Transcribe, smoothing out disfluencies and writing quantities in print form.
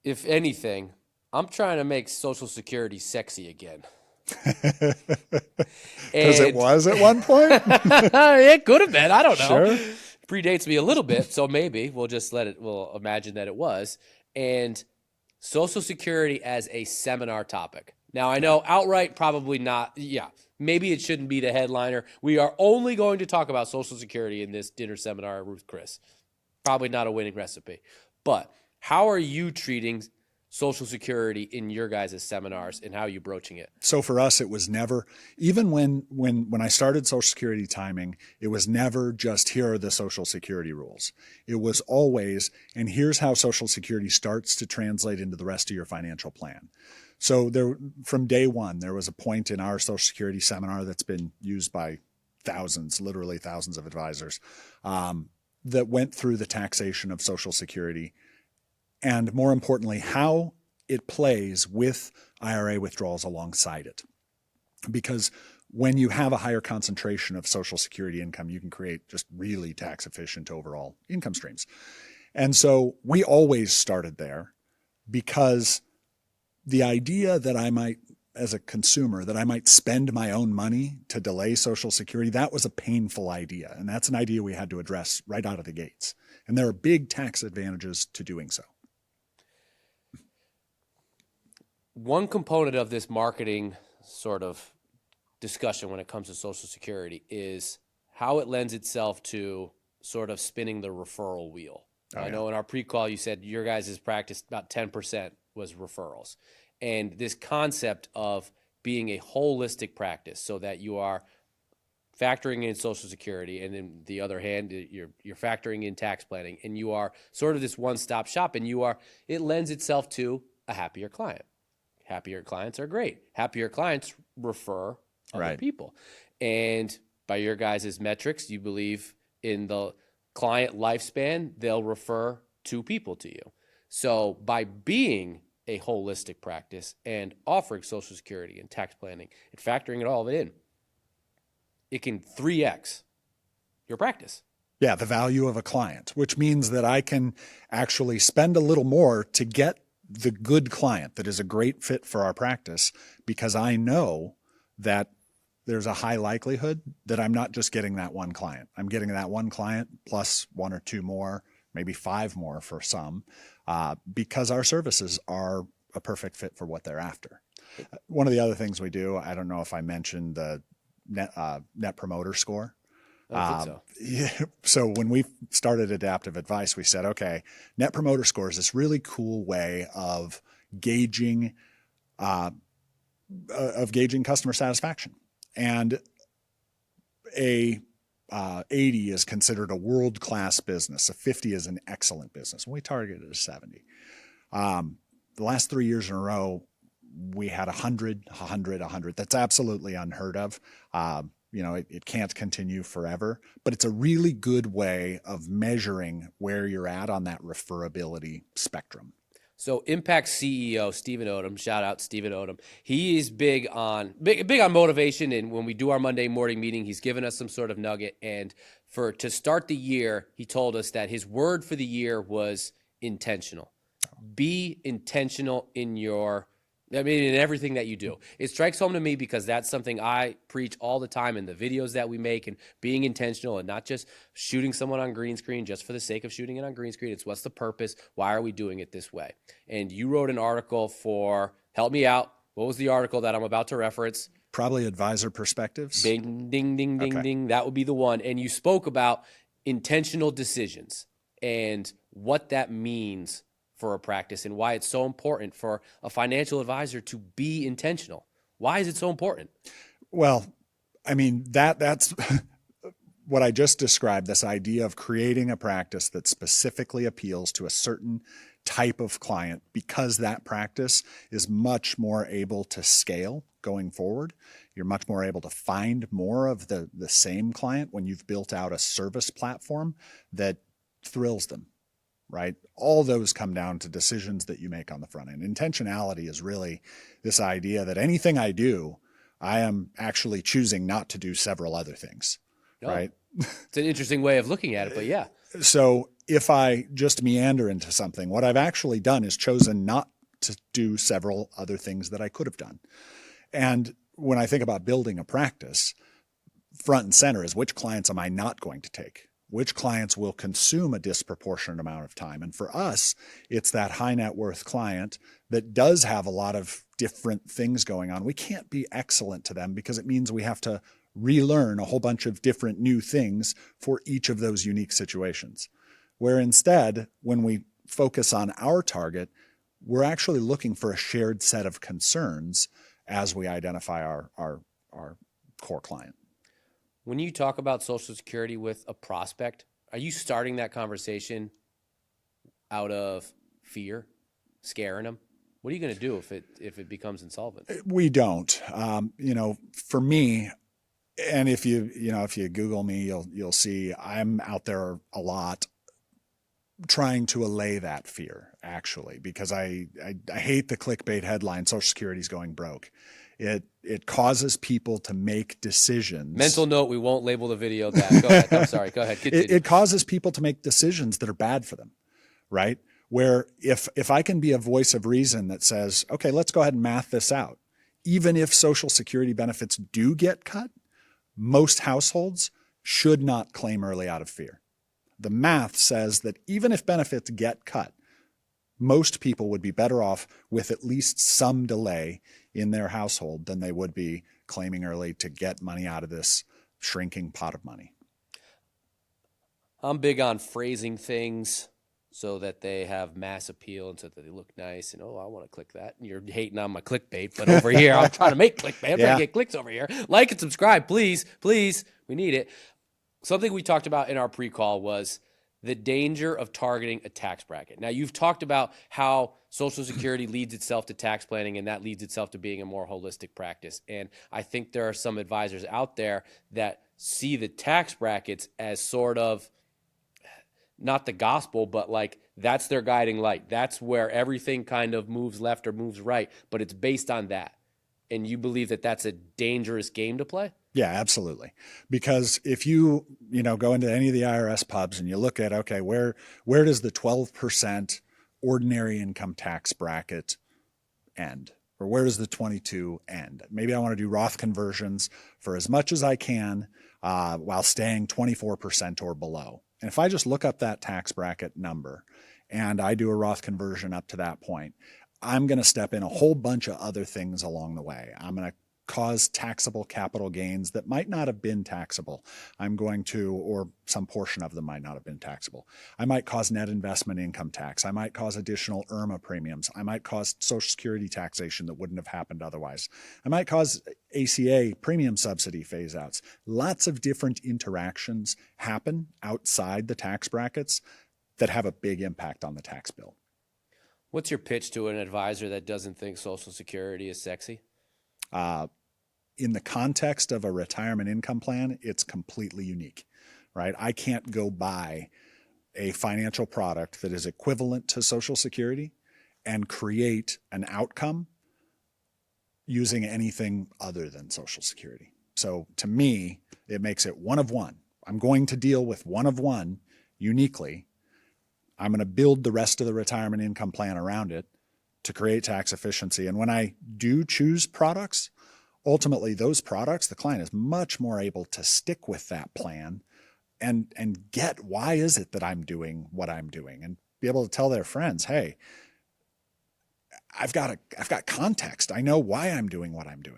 if anything, I'm trying to make Social Security sexy again. Because it was at one point. It could have been. I don't know. Sure. Predates me a little bit, so maybe we'll imagine that it was. And Social Security as a seminar topic. Now, I know outright probably not. Yeah, maybe it shouldn't be the headliner. We are only going to talk about Social Security in this dinner seminar, Ruth Chris. Probably not a winning recipe. But how are you treating Social Security in your guys' seminars, and how are you broaching it? So for us, it was never, even when I started Social Security timing, it was never just, here are the Social Security rules. It was always, and here's how Social Security starts to translate into the rest of your financial plan. So from day one, there was a point in our Social Security seminar that's been used by thousands, literally thousands of advisors, that went through the taxation of Social Security, and more importantly, how it plays with IRA withdrawals alongside it. Because when you have a higher concentration of Social Security income, you can create just really tax efficient overall income streams. And so we always started there, because the idea that I might, as a consumer, that I might spend my own money to delay Social Security, that was a painful idea. And that's an idea we had to address right out of the gates. And there are big tax advantages to doing so. One component of this marketing sort of discussion when it comes to Social Security is how it lends itself to sort of spinning the referral wheel. I know in our pre-call you said your guys' practice about 10% was referrals. And this concept of being a holistic practice, so that you are factoring in Social Security, and then the other hand, you're factoring in tax planning, and you are sort of this one-stop shop, and it lends itself to a happier client. Happier clients are great. Happier clients refer other people. And by your guys' metrics, you believe in the client lifespan, they'll refer 2 people to you. So by being a holistic practice and offering Social Security and tax planning and factoring it all in, it can 3x your practice. Yeah, the value of a client, which means that I can actually spend a little more to get the good client that is a great fit for our practice, because I know that there's a high likelihood that I'm not just getting that one client. I'm getting that one client plus 1 or 2 more, maybe 5 more for some, because our services are a perfect fit for what they're after. One of the other things we do, I don't know if I mentioned the net promoter score. I think so. Yeah. So when we started Adaptive Advice, we said, okay, Net Promoter Score is this really cool way of gauging customer satisfaction. And a 80 is considered a world-class business. A 50 is an excellent business. And we targeted a 70. The last 3 years in a row, we had 100, 100, 100. That's absolutely unheard of. It can't continue forever, but it's a really good way of measuring where you're at on that referability spectrum. So Impact CEO Stephen Odom, shout out Stephen Odom. He is big on motivation, and when we do our Monday morning meeting, he's given us some sort of nugget. And to start the year, he told us that his word for the year was intentional. Be intentional in everything that you do. It strikes home to me because that's something I preach all the time in the videos that we make, and being intentional and not just shooting someone on green screen just for the sake of shooting it on green screen. It's what's the purpose? Why are we doing it this way? And you wrote an article help me out. What was the article that I'm about to reference? Probably Advisor Perspectives. Ding, ding, ding, ding, ding. That would be the one. And you spoke about intentional decisions and what that means for a practice and why it's so important for a financial advisor to be intentional. Why is it so important? Well, I mean, that's what I just described, this idea of creating a practice that specifically appeals to a certain type of client, because that practice is much more able to scale going forward. You're much more able to find more of the same client when you've built out a service platform that thrills them. Right? All those come down to decisions that you make on the front end. Intentionality is really this idea that anything I do, I am actually choosing not to do several other things. Right? It's an interesting way of looking at it, but yeah. So if I just meander into something, what I've actually done is chosen not to do several other things that I could have done. And when I think about building a practice, front and center is which clients am I not going to take? Which clients will consume a disproportionate amount of time? And for us, it's that high net worth client that does have a lot of different things going on. We can't be excellent to them because it means we have to relearn a whole bunch of different new things for each of those unique situations. Where instead, when we focus on our target, we're actually looking for a shared set of concerns as we identify our core client. When you talk about Social Security with a prospect, are you starting that conversation out of fear, scaring them? What are you going to do if it becomes insolvent? We don't. For me, and if you Google me, you'll see I'm out there a lot trying to allay that fear, actually, because I hate the clickbait headline, Social Security's going broke. It causes people to make decisions. Mental note, we won't label the video that. Go ahead. I'm sorry. Go ahead. It causes people to make decisions that are bad for them, right? Where if I can be a voice of reason that says, okay, let's go ahead and math this out. Even if Social Security benefits do get cut, most households should not claim early out of fear. The math says that even if benefits get cut, most people would be better off with at least some delay in their household than they would be claiming early to get money out of this shrinking pot of money. I'm big on phrasing things so that they have mass appeal and so that they look nice and, oh, I want to click that. And you're hating on my clickbait, but over here, I'm trying to make clickbait. I'm trying to get clicks over here. Like and subscribe, please, please. We need it. Something we talked about in our pre-call was the danger of targeting a tax bracket. Now, you've talked about how Social Security leads itself to tax planning, and that leads itself to being a more holistic practice. And I think there are some advisors out there that see the tax brackets as sort of not the gospel, but like that's their guiding light. That's where everything kind of moves left or moves right, but it's based on that. And you believe that that's a dangerous game to play? Yeah, absolutely. Because if you go into any of the IRS pubs and you look at, okay, where does the 12% ordinary income tax bracket end? Or where does the 22 end? Maybe I want to do Roth conversions for as much as I can while staying 24% or below. And if I just look up that tax bracket number and I do a Roth conversion up to that point, I'm going to step in a whole bunch of other things along the way. I'm going to cause taxable capital gains that might not have been taxable. I'm going to, or some portion of them might not have been taxable. I might cause net investment income tax. I might cause additional IRMA premiums. I might cause Social Security taxation that wouldn't have happened otherwise. I might cause ACA premium subsidy phase outs. Lots of different interactions happen outside the tax brackets that have a big impact on the tax bill. What's your pitch to an advisor that doesn't think Social Security is sexy? In the context of a retirement income plan, it's completely unique, right? I can't go buy a financial product that is equivalent to Social Security and create an outcome using anything other than Social Security. So to me, it makes it one of one. I'm going to deal with one of one uniquely. I'm going to build the rest of the retirement income plan around it to create tax efficiency. And when I do choose products, ultimately those products, the client is much more able to stick with that plan and get why is it that I'm doing what I'm doing and be able to tell their friends, hey, I've got context. I know why I'm doing what I'm doing.